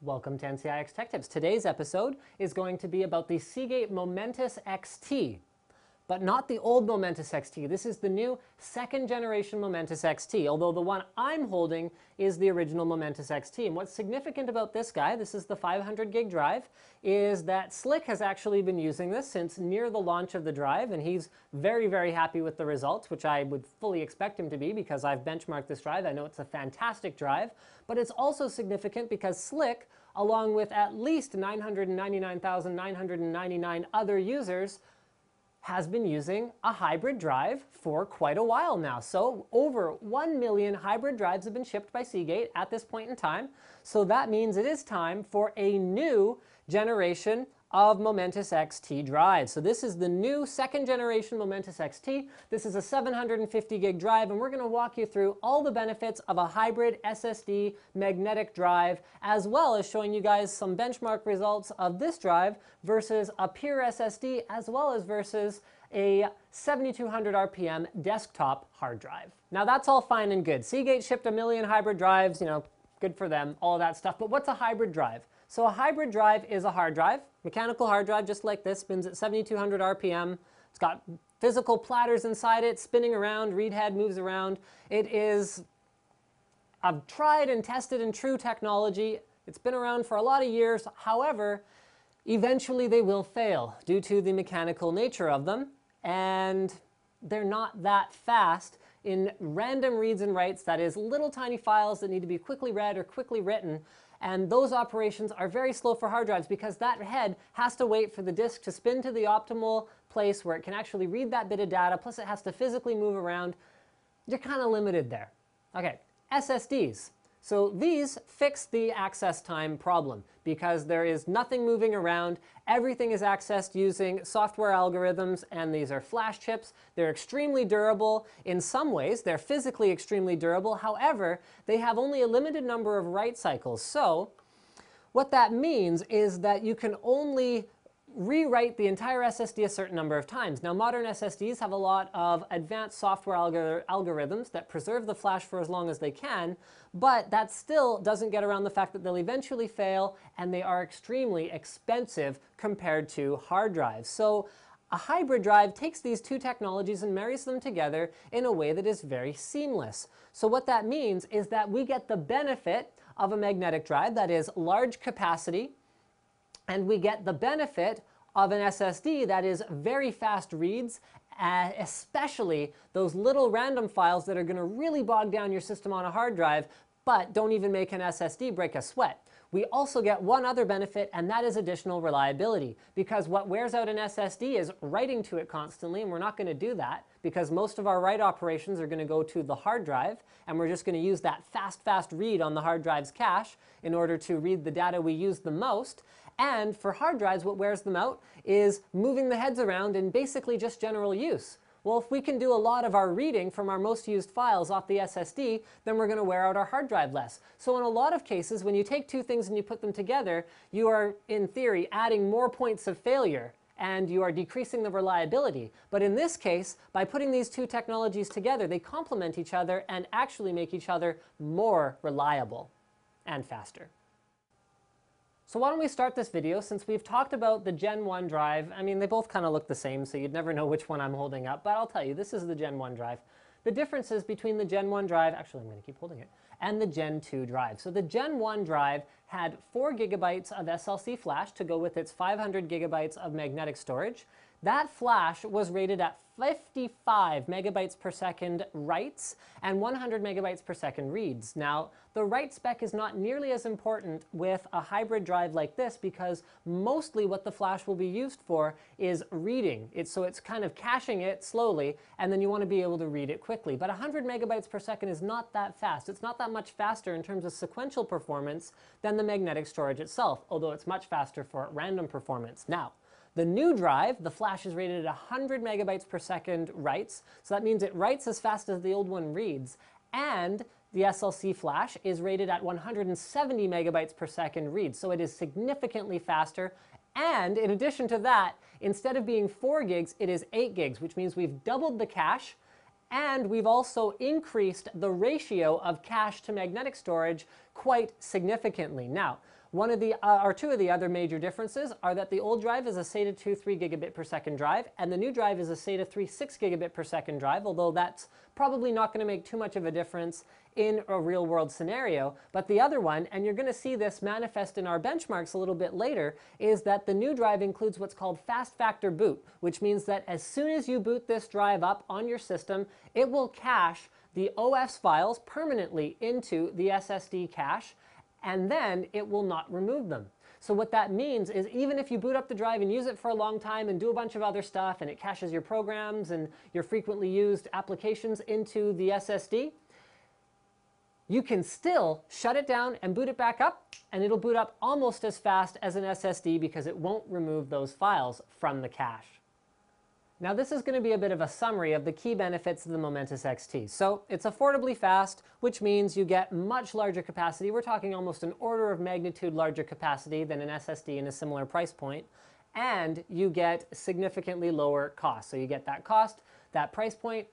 Welcome to NCIX Tech Tips. Today's episode is going to be about the Seagate Momentus XT, but not the old Momentus XT. This is the new second generation Momentus XT, although the one I'm holding is the original Momentus XT. And what's significant about this guy, this is the 500 gig drive, is that Slick has actually been using this since near the launch of the drive, and he's very, very happy with the results, which I would fully expect him to be because I've benchmarked this drive. I know it's a fantastic drive, but it's also significant because Slick, along with at least 999,999 other users, has been using a hybrid drive for quite a while now. So over 1 million hybrid drives have been shipped by Seagate at this point in time. So that means it is time for a new generation of Momentus XT drives. So this is the new second generation Momentus XT. This is a 750 gig drive, and we're going to walk you through all the benefits of a hybrid SSD magnetic drive, as well as showing you guys some benchmark results of this drive versus a pure SSD, as well as versus a 7200 RPM desktop hard drive. Now that's all fine and good. Seagate shipped 1 million hybrid drives, good for them, all of that stuff. But what's a hybrid drive? So a hybrid drive is a hard drive, mechanical hard drive just like this, spins at 7200 RPM. It's got physical platters inside it, spinning around, read head moves around. It is a tried and tested and true technology. It's been around for a lot of years. However, eventually they will fail due to the mechanical nature of them, and they're not that fast in random reads and writes, that is little tiny files that need to be quickly read or quickly written. And those operations are very slow for hard drives because that head has to wait for the disk to spin to the optimal place where it can actually read that bit of data, plus it has to physically move around. You're kind of limited there. Okay, SSDs. So these fix the access time problem because there is nothing moving around. Everything is accessed using software algorithms, and these are flash chips. They're extremely durable. In some ways, they're physically extremely durable. However, they have only a limited number of write cycles. So what that means is that you can only rewrite the entire SSD a certain number of times. Now, modern SSDs have a lot of advanced software algorithms that preserve the flash for as long as they can, but that still doesn't get around the fact that they'll eventually fail, and they are extremely expensive compared to hard drives. So a hybrid drive takes these two technologies and marries them together in a way that is very seamless. So what that means is that we get the benefit of a magnetic drive that is large capacity, and we get the benefit of an SSD that is very fast reads, especially those little random files that are going to really bog down your system on a hard drive, but don't even make an SSD break a sweat. We also get one other benefit, and that is additional reliability, because what wears out an SSD is writing to it constantly, and we're not going to do that because most of our write operations are going to go to the hard drive, and we're just going to use that fast read on the hard drive's cache in order to read the data we use the most. And for hard drives, what wears them out is moving the heads around and basically just general use. Well, if we can do a lot of our reading from our most used files off the SSD, then we're going to wear out our hard drive less. So in a lot of cases, when you take two things and you put them together, you are, in theory, adding more points of failure, and you are decreasing the reliability. But in this case, by putting these two technologies together, they complement each other and actually make each other more reliable and faster. So why don't we start this video, since we've talked about the Gen 1 drive. I mean, they both kind of look the same, so you'd never know which one I'm holding up, but I'll tell you, this is the Gen 1 drive. The differences between the Gen 1 drive, actually I'm going to keep holding it, and the Gen 2 drive. So the Gen 1 drive had 4 gigabytes of SLC flash to go with its 500 gigabytes of magnetic storage. That flash was rated at 55 megabytes per second writes and 100 megabytes per second reads. Now, the write spec is not nearly as important with a hybrid drive like this because mostly what the flash will be used for is reading. So it's kind of caching it slowly, and then you want to be able to read it quickly. But 100 megabytes per second is not that fast. It's not that much faster in terms of sequential performance than the magnetic storage itself, although it's much faster for random performance. Now, the new drive, the flash is rated at 100 megabytes per second writes, so that means it writes as fast as the old one reads, and the SLC flash is rated at 170 megabytes per second reads, so it is significantly faster. And in addition to that, instead of being 4 gigs, it is 8 gigs, which means we've doubled the cache, And we've also increased the ratio of cache to magnetic storage quite significantly. Now, two of the other major differences are that the old drive is a SATA 2 3 gigabit per second drive, and the new drive is a SATA 3 6 gigabit per second drive, although that's probably not going to make too much of a difference in a real world scenario. But the other one, and you're going to see this manifest in our benchmarks a little bit later, is that the new drive includes what's called fast factor boot, which means that as soon as you boot this drive up on your system, it will cache the OS files permanently into the SSD cache, and then it will not remove them. So what that means is even if you boot up the drive and use it for a long time and do a bunch of other stuff and it caches your programs and your frequently used applications into the SSD, you can still shut it down and boot it back up, and it'll boot up almost as fast as an SSD because it won't remove those files from the cache. Now this is going to be a bit of a summary of the key benefits of the Momentus XT. So it's affordably fast, which means you get much larger capacity. We're talking almost an order of magnitude larger capacity than an SSD in a similar price point. And you get significantly lower cost. So you get that cost, that price point,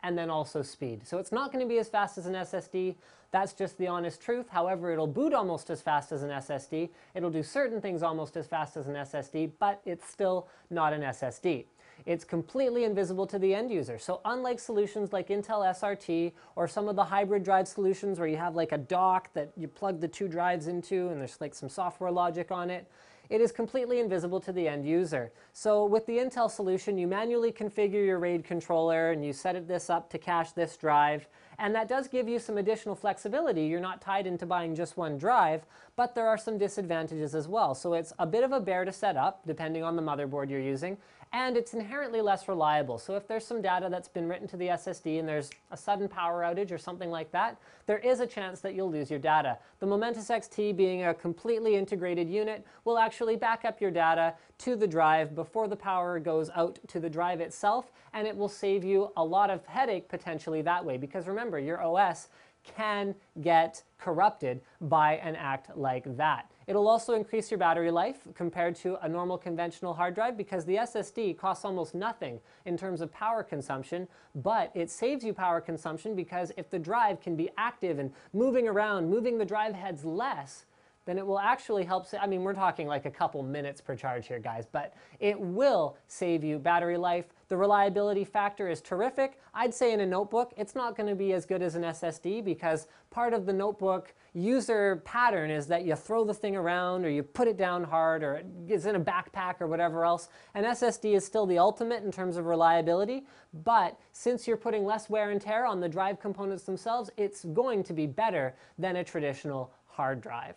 and then also speed. So it's not going to be as fast as an SSD. That's just the honest truth. However, it'll boot almost as fast as an SSD. It'll do certain things almost as fast as an SSD, but it's still not an SSD. It's completely invisible to the end user. So unlike solutions like Intel SRT or some of the hybrid drive solutions where you have like a dock that you plug the two drives into and there's like some software logic on it, it is completely invisible to the end user. So with the Intel solution, you manually configure your RAID controller and you set this up to cache this drive. And that does give you some additional flexibility. You're not tied into buying just one drive, but there are some disadvantages as well. So it's a bit of a bear to set up, depending on the motherboard you're using, and it's inherently less reliable. So if there's some data that's been written to the SSD and there's a sudden power outage or something like that, there is a chance that you'll lose your data. The Momentus XT, being a completely integrated unit, will actually back up your data to the drive before the power goes out to the drive itself, and it will save you a lot of headache potentially that way, because remember, your OS can get corrupted by an act like that. It'll also increase your battery life compared to a normal conventional hard drive because the SSD costs almost nothing in terms of power consumption, but it saves you power consumption because if the drive can be active and moving around, moving the drive heads less, then it will actually help. I mean, we're talking like a couple minutes per charge here, guys, but it will save you battery life. The reliability factor is terrific. I'd say in a notebook, it's not going to be as good as an SSD because part of the notebook user pattern is that you throw the thing around or you put it down hard or it's in a backpack or whatever else. An SSD is still the ultimate in terms of reliability, but since you're putting less wear and tear on the drive components themselves, it's going to be better than a traditional hard drive.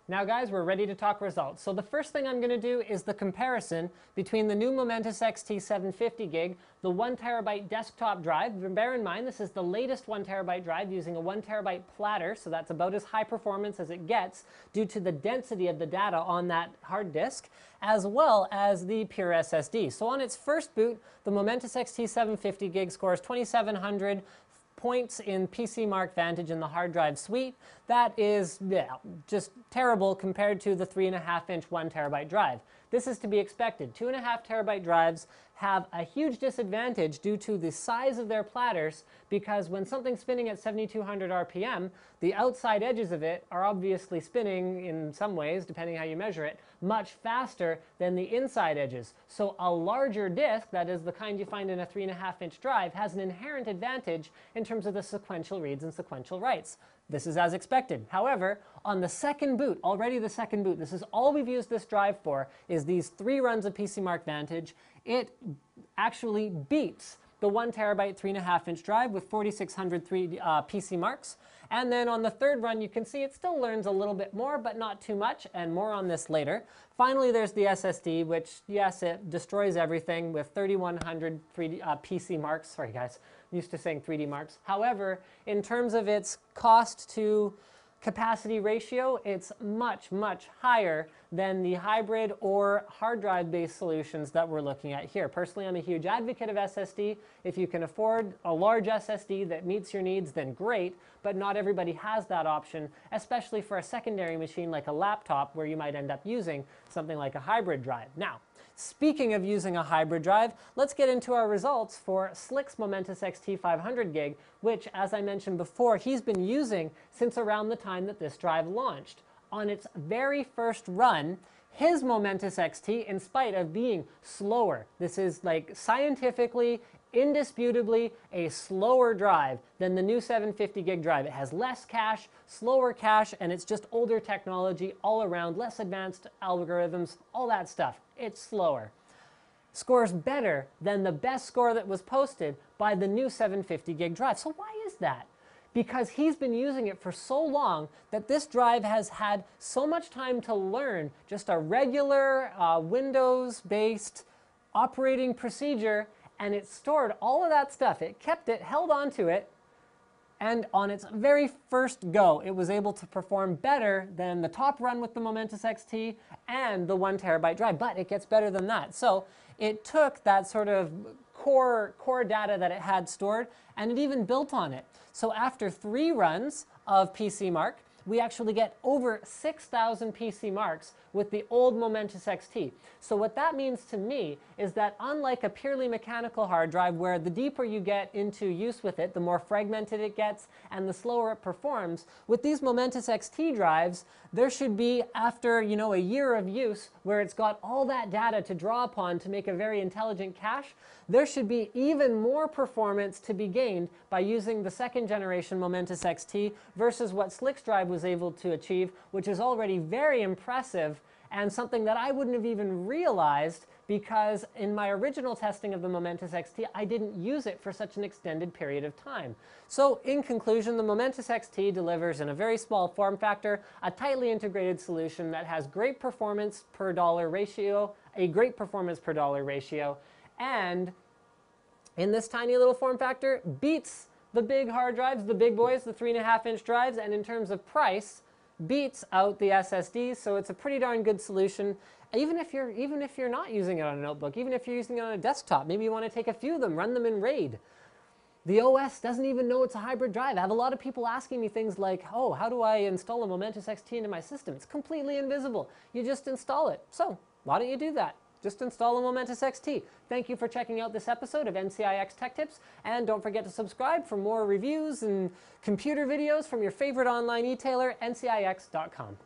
Now guys, we're ready to talk results. So the first thing I'm going to do is the comparison between the new Momentus XT 750 gig, the 1 terabyte desktop drive. Bear in mind, this is the latest 1 terabyte drive using a 1 terabyte platter, so that's about as high performance as it gets due to the density of the data on that hard disk, as well as the pure SSD. So on its first boot, the Momentus XT 750 gig scores 2700 points in PC Mark Vantage in the hard drive suite. That is just terrible compared to the 3.5-inch 1 terabyte drive. This is to be expected. 2.5 terabyte drives have a huge disadvantage due to the size of their platters because when something's spinning at 7200 RPM, the outside edges of it are obviously spinning in some ways, depending how you measure it, much faster than the inside edges. So a larger disk, that is the kind you find in a 3.5-inch drive, has an inherent advantage in terms of the sequential reads and sequential writes. This is as expected. However, on the second boot, already the second boot, this is all we've used this drive for, is these 3 runs of PC Mark Vantage. It actually beats the 1 terabyte 3.5-inch drive with 4600 PC marks. And then on the third run, you can see it still learns a little bit more, but not too much, and more on this later. Finally, there's the SSD, which, yes, it destroys everything with 3100 PC marks. Sorry, guys, I'm used to saying 3D marks. However, in terms of its cost to capacity ratio, it's much, much higher than the hybrid or hard drive based solutions that we're looking at here. Personally, I'm a huge advocate of SSD. If you can afford a large SSD that meets your needs, then great, but not everybody has that option, especially for a secondary machine like a laptop where you might end up using something like a hybrid drive. Now, Speaking of using a hybrid drive, let's get into our results for Slick's Momentus XT 500 gig, which, as I mentioned before, he's been using since around the time that this drive launched. On its very first run, his Momentus XT, in spite of being slower, this is like scientifically, indisputably a slower drive than the new 750 gig drive. It has less cache, slower cache, and it's just older technology all around, less advanced algorithms, all that stuff. It's slower. Scores better than the best score that was posted by the new 750 gig drive. So why is that? Because he's been using it for so long that this drive has had so much time to learn just a regular Windows-based operating procedure, and it stored all of that stuff. It kept it, held on to it, and on its very first go, it was able to perform better than the top run with the Momentus XT and the 1 terabyte drive, but it gets better than that. So it took that sort of core data that it had stored, and it even built on it. So after 3 runs of PC Mark, we actually get over 6,000 PC marks with the old Momentus XT. So what that means to me is that unlike a purely mechanical hard drive where the deeper you get into use with it, the more fragmented it gets and the slower it performs, with these Momentus XT drives, there should be, after a year of use where it's got all that data to draw upon to make a very intelligent cache, there should be even more performance to be gained by using the 2nd generation Momentus XT versus what Slick's drive was able to achieve, which is already very impressive and something that I wouldn't have even realized because in my original testing of the Momentus XT, I didn't use it for such an extended period of time. So in conclusion, the Momentus XT delivers in a very small form factor a tightly integrated solution that has great performance per dollar ratio, and in this tiny little form factor beats the big hard drives, the big boys, the 3.5-inch drives, and in terms of price, beats out the SSDs. So it's a pretty darn good solution. Even if you're not using it on a notebook, even if you're using it on a desktop, maybe you want to take a few of them, run them in RAID. The OS doesn't even know it's a hybrid drive. I have a lot of people asking me things like, oh, how do I install a Momentus XT into my system? It's completely invisible. You just install it. So why don't you do that? Just install a Momentus XT. Thank you for checking out this episode of NCIX Tech Tips, and don't forget to subscribe for more reviews and computer videos from your favorite online e-tailer, ncix.com.